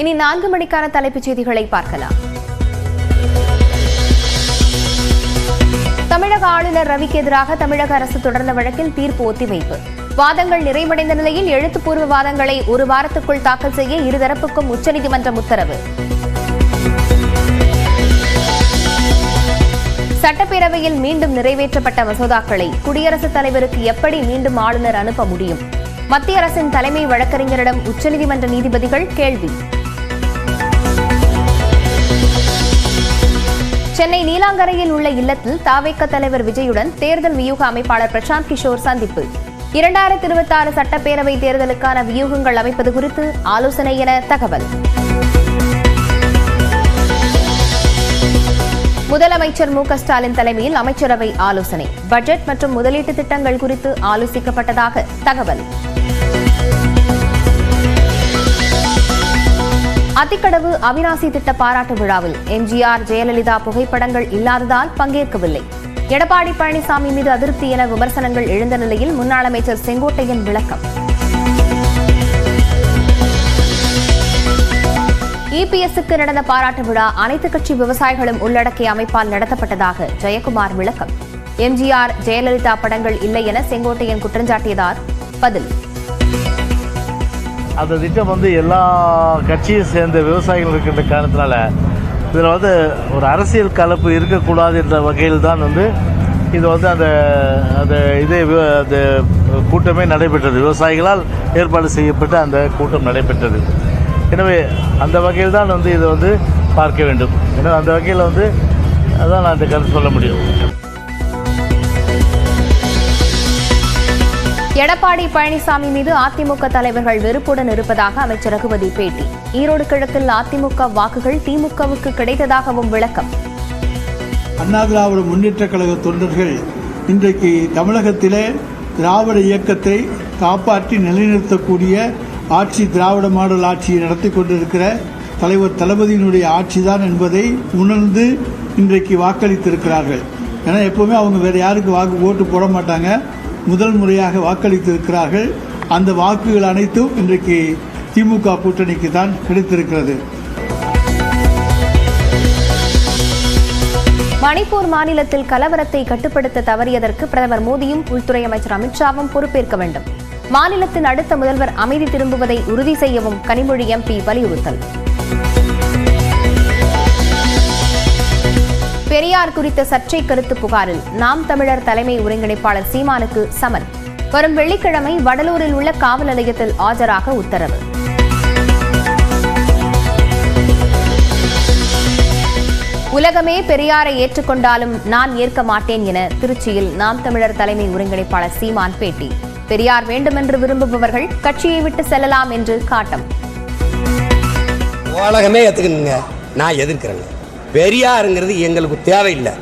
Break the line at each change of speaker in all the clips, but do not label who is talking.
இனி 4 மணிக்கான தலைப்புச் செய்திகளை பார்க்கலாம். தமிழக ஆளுநர் ரவிக்கு எதிராக தமிழக அரசு தொடர்ந்த வழக்கில் தீர்ப்பு ஒத்திவைப்பு. வாதங்கள் நிறைவடைந்த நிலையில் எழுத்துப்பூர்வ வாதங்களை 1 வாரத்துக்குள் தாக்கல் செய்ய இருதரப்புக்கும் உச்சநீதிமன்றம் உத்தரவு. சட்டப்பேரவையில் மீண்டும் நிறைவேற்றப்பட்ட மசோதாக்களை குடியரசுத் தலைவருக்கு எப்படி மீண்டும் ஆளுநர் அனுப்ப முடியும்? மத்திய அரசின் தலைமை வழக்கறிஞரிடம் உச்சநீதிமன்ற நீதிபதிகள் கேள்வி. சென்னை நீலாங்கரையில் உள்ள இல்லத்தில் தவேக தலைவர் விஜயுடன் தேர்தல் வியூக அமைப்பாளர் பிரசாந்த் கிஷோர் சந்திப்பு. 2026 சட்டப்பேரவை தேர்தலுக்கான வியூகங்கள் அமைப்பது குறித்து ஆலோசனை என தகவல். முதலமைச்சர் மு.க. ஸ்டாலின் தலைமையில் அமைச்சரவை ஆலோசனை. பட்ஜெட் மற்றும் முதலீட்டு திட்டங்கள் குறித்து ஆலோசிக்கப்பட்டதாக தகவல். அத்திக்கடவு அவிநாசி திட்ட பாராட்டு விழாவில் எம்ஜிஆர் ஜெயலலிதா புகைப்படங்கள் இல்லாததால் பங்கேற்கவில்லை. எடப்பாடி பழனிசாமி மீது அதிருப்தி என விமர்சனங்கள் எழுந்த நிலையில் முன்னாள் அமைச்சர் செங்கோட்டையன் விளக்கம். இபிஎஸ்க்கு நடந்த பாராட்டு விழா அனைத்து கட்சி விவசாயிகளும் உள்ளடக்கிய அமைப்பால் நடத்தப்பட்டதாக ஜெயக்குமார் விளக்கம். எம்ஜிஆர் ஜெயலலிதா படங்கள் இல்லை என செங்கோட்டையன் குற்றஞ்சாட்டியதார் பதில்.
அந்த திட்டம் எல்லா கட்சியை சேர்ந்த விவசாயிகள் இருக்கின்ற காரணத்தினால இதில் ஒரு அரசியல் கலப்பு இருக்கக்கூடாது என்ற வகையில் தான் இது அந்த கூட்டமே நடைபெற்றது. விவசாயிகளால் ஏற்பாடு செய்யப்பட்ட அந்த கூட்டம் நடைபெற்றது. எனவே அந்த வகையில் தான் இதை பார்க்க வேண்டும். எனவே அந்த வகையில் அதான் நான் இந்த கருத்து சொல்ல முடியும்.
எடப்பாடி பழனிசாமி மீது அதிமுக தலைவர்கள் வெறுப்புடன் இருப்பதாக அமைச்சர் ரகுபதி பேட்டி. ஈரோடு கிழக்கில் அதிமுக வாக்குகள் திமுகவுக்கு கிடைத்ததாகவும் விளக்கம்.
அண்ணா திராவிட முன்னேற்ற கழக தொண்டர்கள் இன்றைக்கு தமிழகத்திலே திராவிட இயக்கத்தை காப்பாற்றி நிலைநிறுத்தக்கூடிய ஆட்சி, திராவிட மாடல் ஆட்சியை நடத்தி கொண்டிருக்கிற தலைவர் தளபதியினுடைய ஆட்சிதான் என்பதை உணர்ந்து இன்றைக்கு வாக்களித்திருக்கிறார்கள். ஏன்னா எப்பவுமே அவங்க வேற யாருக்கு ஓட்டு போட மாட்டாங்க. முதல் முறையாக வாக்களித்திருக்கிறார்கள். அந்த வாக்குகள் அனைத்தும் இன்றைக்கு திமுக கூட்டணிக்கு தான் கிடைத்திருக்கிறது.
மணிப்பூர் மாநிலத்தில் கலவரத்தை கட்டுப்படுத்த தவறியதற்கு பிரதமர் மோடியும் உள்துறை அமைச்சர் அமித்ஷாவும் பொறுப்பேற்க வேண்டும். மாநிலத்தின் அடுத்த முதல்வர் அமைதி திரும்புவதை உறுதி செய்யவும் கனிமொழி எம்பி வலியுறுத்தல். பெரியார் குறித்த சர்ச்சை கருத்து புகாரில் நாம் தமிழர் தலைமை ஒருங்கிணைப்பாளர் சீமானுக்கு சமன். வரும் வெள்ளிக்கிழமை வடலூரில் உள்ள காவல் நிலையத்தில் ஆஜராக உத்தரவு. உலகமே பெரியாரை ஏற்றுக்கொண்டாலும் நான் ஏற்க மாட்டேன் என திருச்சியில் நாம் தமிழர் தலைமை ஒருங்கிணைப்பாளர் சீமான் பேட்டி. பெரியார் வேண்டுமென்று விரும்புபவர்கள் கட்சியை விட்டு செல்லலாம் என்று காட்டம்.
உலகமே ஏத்துக்கணுங்க, நான் எதிர்க்கிறேங்க. பெரியாருங்கிறது எங்களுக்கு தேவையில்லை,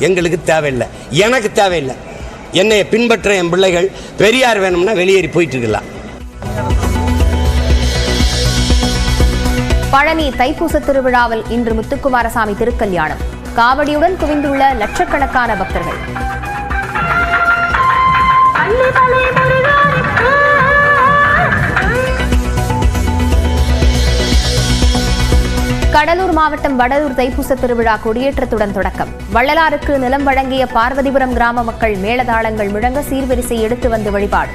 எனக்கு தேவையில்லை. என்னை பின்பற்ற என் பிள்ளைகள் பெரியார் வேணும்னா வெளியேறி போயிட்டு இருக்கலாம்.
பழனி தைப்பூச திருவிழாவில் இன்று முத்துக்குமாரசாமி திருக்கல்யாணம். காவடியுடன் குவிந்துள்ள லட்சக்கணக்கான பக்தர்கள். கடலூர் மாவட்டம் வடலூர் தைப்பூச திருவிழா கொடியேற்றத்துடன் தொடக்கம். வள்ளலாருக்கு நிலம் வழங்கிய பார்வதிபுரம் கிராம மக்கள் மேளதாளங்கள் முழங்க சீர்வரிசை எடுத்து வந்து வழிபாடு.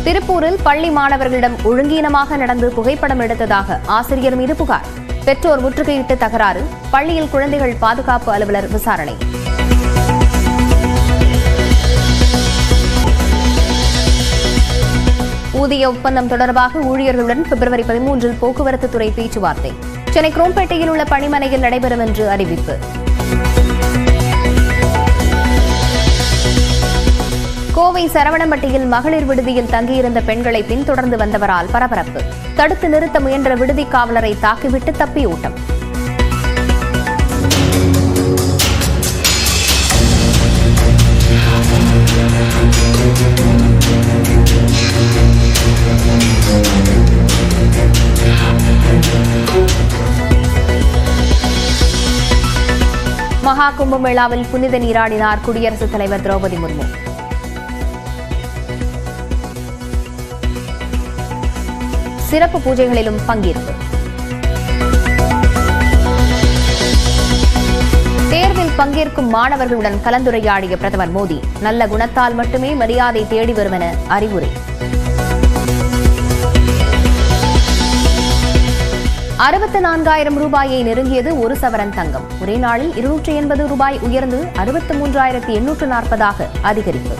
திருப்பூரில் பள்ளி மாணவர்களிடம் ஒழுங்கீனமாக நடந்து புகைப்படம் எடுத்ததாக ஆசிரியர் மீது புகார். பெற்றோர் முற்றுகையிட்டு தகராறு. பள்ளியில் குழந்தைகள் பாதுகாப்பு அலுவலர் விசாரணை. ஊதிய ஒப்பந்தம் தொடர்பாக ஊழியர்களுடன் பிப்ரவரி 13 போக்குவரத்து துறை பேச்சுவார்த்தை. சென்னை குரோம்பேட்டையில் உள்ள பணிமனையில் நடைபெறும் என்று அறிவிப்பு. கோவை சரவணம்பட்டியில் மகளிர் விடுதியில் தங்கியிருந்த பெண்களை பின்தொடர்ந்து வந்தவரால் பரபரப்பு. தடுத்து நிறுத்த முயன்ற விடுதி காவலரை தாக்கிவிட்டு தப்பி ஓட்டம். மகா மகா கும்பமேளாவில் புனித நீராடினார் குடியரசுத் தலைவர் திரௌபதி முர்மு. சிறப்பு பூஜைகளிலும் பங்கேற்பு. தேர்வில் பங்கேற்கும் மாணவர்களுடன் கலந்துரையாடிய பிரதமர் மோடி நல்ல குணத்தால் மட்டுமே மரியாதை தேடி வரும் என அறிவுரை. 64,000 ரூபாயை நெருங்கியது ஒரு சவரன் தங்கம். ஒரே நாளில் 280 ரூபாய் உயர்ந்து 63,840 அதிகரிப்பு.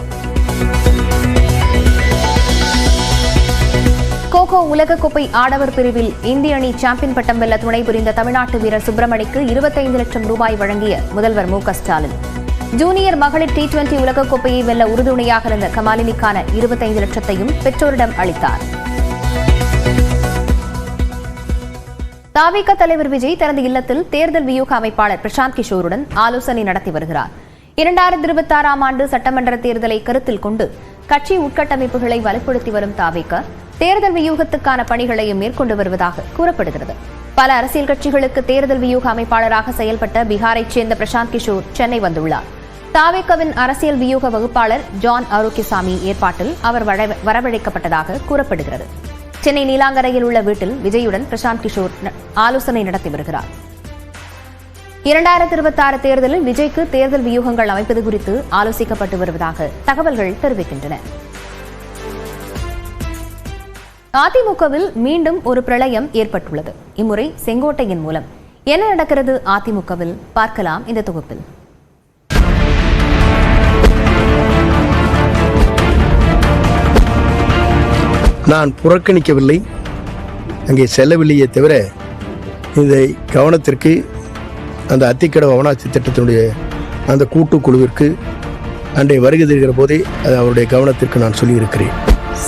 கோகோ உலகக்கோப்பை ஆடவர் பிரிவில் இந்திய அணி சாம்பியன் பட்டம் வெல்ல துணை புரிந்த தமிழ்நாட்டு வீரர் சுப்பிரமணிக்கு 25 லட்சம் ரூபாய் வழங்கிய முதல்வர் மு க ஸ்டாலின். ஜூனியர் மகளிர் T20 உலகக்கோப்பையை வெல்ல உறுதுணையாக இருந்த கமாலினிக்கான 25 லட்சத்தையும் பெற்றோரிடம் அளித்தார். தவிக தலைவர் விஜய் தனது இல்லத்தில் தேர்தல் வியூக அமைப்பாளர் பிரசாந்த் கிஷோருடன் ஆலோசனை நடத்தி வருகிறார். 2026 ஆண்டு சட்டமன்ற தேர்தலை கருத்தில் கொண்டு கட்சி உட்கட்டமைப்புகளை வலுப்படுத்தி வரும் தவிக தேர்தல் வியூகத்துக்கான பணிகளையும் மேற்கொண்டு வருவதாக கூறப்படுகிறது. பல அரசியல் கட்சிகளுக்கு தேர்தல் வியூக அமைப்பாளராக செயல்பட்ட பீகாரைச் சேர்ந்த பிரசாந்த் கிஷோர் சென்னை வந்துள்ளார். தவிகவின் அரசியல் வியூக வகுப்பாளர் ஜான் ஆரோக்கியசாமி ஏற்பாட்டில் அவர் வரவழைக்கப்பட்டதாக கூறப்படுகிறது. சென்னை நீலாங்கரையில் உள்ள வீட்டில் விஜயுடன் பிரசாந்த் கிஷோர் ஆலோசனை நடத்தி வருகிறார். 2026 தேர்தலில் விஜய்க்கு தேர்தல் வியூகங்கள் அமைப்பது குறித்து ஆலோசிக்கப்பட்டு வருவதாக தகவல்கள் தெரிவிக்கின்றன. அதிமுகவில் மீண்டும் ஒரு பிரளயம் ஏற்பட்டுள்ளது. இம்முறை செங்கோட்டையின் மூலம். என்ன நடக்கிறது அதிமுகவில் பார்க்கலாம் இந்த தொகுப்பில்.
நான் புறக்கணிக்கவில்லை, அங்கே செல்லவில்லையே தவிர இந்த கவனத்திற்கு அந்த அத்திக்கடவு அவனாட்சி திட்டத்தினுடைய அந்த கூட்டுக்குழுவிற்கு அன்றைய வருகை தருகிற போதே அது அவருடைய கவனத்திற்கு நான் சொல்லியிருக்கிறேன்.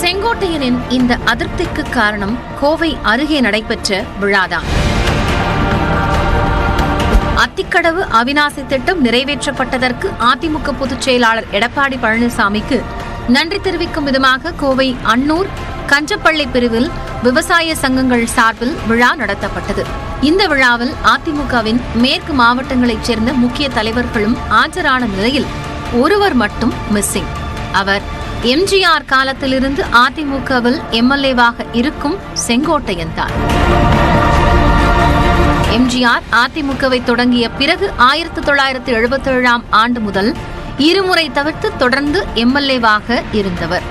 செங்கோட்டையனின் இந்த அதிருப்திக்கு காரணம் கோவை அருகே நடைபெற்ற விழாதான். அத்திக்கடவு அவிநாசி திட்டம் நிறைவேற்றப்பட்டதற்கு அதிமுக பொதுச் செயலாளர் எடப்பாடி பழனிசாமிக்கு நன்றி தெரிவிக்கும் விதமாக கோவை அன்னூர் கஞ்சப்பள்ளி பிரிவில் விவசாய சங்கங்கள் சார்பில் விழா நடத்தப்பட்டது. இந்த விழாவில் அதிமுகவின் மேற்கு மாவட்டங்களைச் சேர்ந்த முக்கிய தலைவர்களும் ஆஜரான நிலையில் ஒருவர் மட்டும் மிஸ்ஸிங். அவர் எம்ஜிஆர் காலத்திலிருந்து அதிமுகவில் எம்எல்ஏவாக இருக்கும் செங்கோட்டையன் தான். எம்ஜிஆர் அதிமுகவை தொடங்கிய பிறகு 1977 ஆண்டு முதல் இருமுறை தவிர்த்து தொடர்ந்து எம்எல்ஏவாக இருந்தவர்.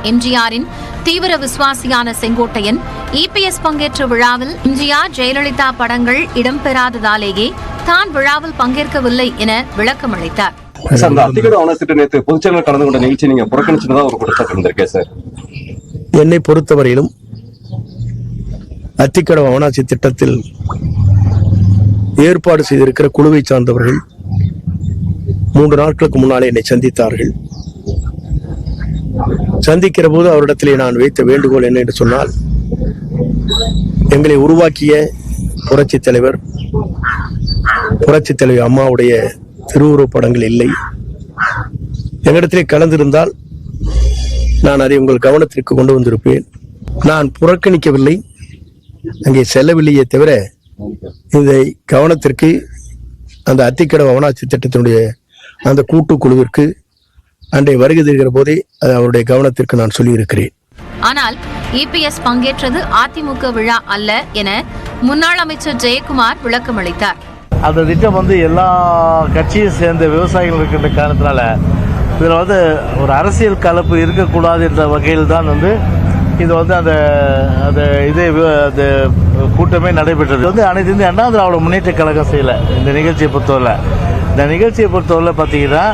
எம்ஜிஆரின் தீவிர விசுவாசியான செங்கோட்டையன் இபிஎஸ் பங்கேற்ற விழாவில் எம்ஜிஆர் ஜெயலலிதா படங்கள் இடம்பெறாததாலேயே தான் விழாவில் பங்கேற்கவில்லை என விளக்கம் அளித்தார்.
என்னை பொறுத்தவரையிலும் அத்திக்கடவு அவனாட்சி திட்டத்தில் ஏற்பாடு செய்திருக்கிற குழுவை சார்ந்தவர்கள் 3 நாட்களுக்கு முன்னாலே என்னை சந்தித்தார்கள். சந்திக்கிற போது அவரிடத்திலே நான் வைத்த வேண்டுகோள் என்ன என்று சொன்னால், எங்களை உருவாக்கிய புரட்சித் தலைவர் அம்மாவுடைய திருவுருவப் படங்கள் இல்லை. எங்களிடத்திலே கலந்திருந்தால் நான் அதை உங்கள் கவனத்திற்கு கொண்டு வந்திருப்பேன். நான் புறக்கணிக்கவில்லை, அங்கே செல்லவில்லையே தவிர இந்த கவனத்திற்கு அந்த அத்திக்கடவு அவனாட்சி திட்டத்தினுடைய அந்த கூட்டுக்குழுவிற்கு அன்றைய வருகை தருகிற போதே அது அவருடைய கவனத்திற்கு நான் சொல்லியிருக்கிறேன்.
ஆனால் இபிஎஸ் பங்கேற்றது அதிமுக விழா அல்ல என முன்னாள் அமைச்சர் ஜெயக்குமார் விளக்கம் அளித்தார்.
அந்த திட்டம் எல்லா கட்சியை சேர்ந்த விவசாயிகள் இருக்கின்ற காரணத்தினால இதில் ஒரு அரசியல் கலப்பு இருக்கக்கூடாது என்ற வகையில் தான் இது அந்த அந்த கூட்டமே நடைபெற்றது. அனைத்து இந்திய அண்ணா திராவிட முன்னேற்ற கழகம் செய்யலை இந்த நிகழ்ச்சியை பொறுத்தவரை. இந்த நிகழ்ச்சியை பொறுத்தவரை பார்த்தீங்கன்னா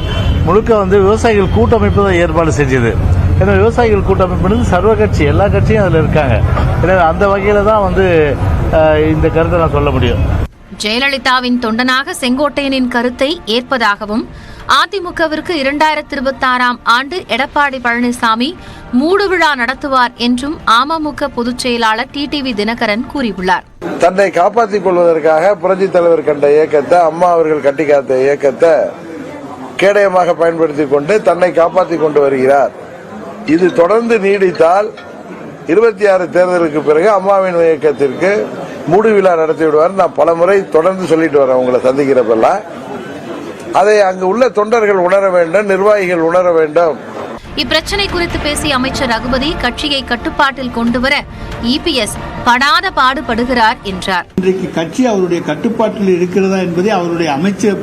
முழுக்க விவசாயிகள் கூட்டமைப்பு தான் ஏற்பாடு செஞ்சது. ஏன்னா விவசாயிகள் கூட்டமைப்பு சர்வ கட்சி, எல்லா கட்சியும் அதில் இருக்காங்க. எனவே அந்த வகையில் தான் இந்த கருத்தை நான் சொல்ல முடியும்.
ஜெயலலிதாவின் தொண்டனாக செங்கோட்டையனின் கருத்தை ஏற்பதாகவும் அதிமுகவிற்கு 2026 ஆண்டு எடப்பாடி பழனிசாமி மூடு விழா நடத்துவார் என்றும் அமமுக பொதுச் செயலாளர் டிடிவி தினகரன் கூறியுள்ளார்.
தன்னை காப்பாற்றிக் கொள்வதற்காக புரட்சித் தலைவர் கண்ட இயக்கத்தை, அம்மா அவர்கள் கட்டி காத்த இயக்கத்தை கேடயமாக பயன்படுத்திக் கொண்டு தன்னை காப்பாற்றிக் கொண்டு வருகிறார். இது தொடர்ந்து நீடித்தால் 26 தேர்தலுக்கு பிறகு அம்மாவின் இயக்கத்திற்கு மூடு விழா நடத்தி விடுவார். நான் பல முறை தொடர்ந்து சொல்லிட்டு வரேன் உங்களை சந்திக்கிறப்பெல்லாம். அதை அங்கு உள்ள தொண்டர்கள் உணர வேண்டும், நிர்வாகிகள் உணர வேண்டும்.
இப்பிரச்சனை குறித்து பேசிய அமைச்சர் ரகுபதி கட்சியை கட்டுப்பாட்டில் கொண்டுவர இபிஎஸ் படாத பாடுபடுகிறார் என்றார்.
இன்றைக்கு கட்சி அவருடைய கட்டுப்பாட்டில் இருக்கிறதா என்பதை அவருடைய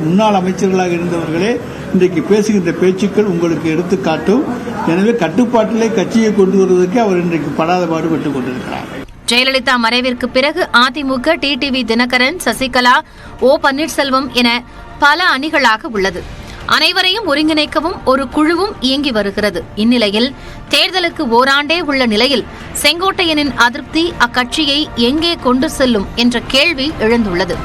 முன்னாள் அமைச்சர்களாக இருந்தவர்களே இன்றைக்கு பேசுகின்ற பேச்சுக்கள் உங்களுக்கு எடுத்துக்காட்டும். எனவே கட்டுப்பாட்டிலே கட்சியை கொண்டு வருவதற்கு அவர் இன்றைக்கு படாத பாடுபட்டுக் கொண்டிருக்கிறார்.
ஜெயலலிதா மறைவிற்கு பிறகு அதிமுக டிடிவி தினகரன், சசிகலா, ஓ பன்னீர்செல்வம் என பல அணிகளாக உள்ளது. அனைவரையும் ஒருங்கிணைக்கவும் ஒரு குழுவும் இயங்கி வருகிறது. இந்நிலையில் தேர்தலுக்கு ஓராண்டே உள்ள நிலையில் செங்கோட்டையனின் அதிருப்தி அக்கட்சியை எங்கே கொண்டு செல்லும் என்ற கேள்வி எழுந்துள்ளது.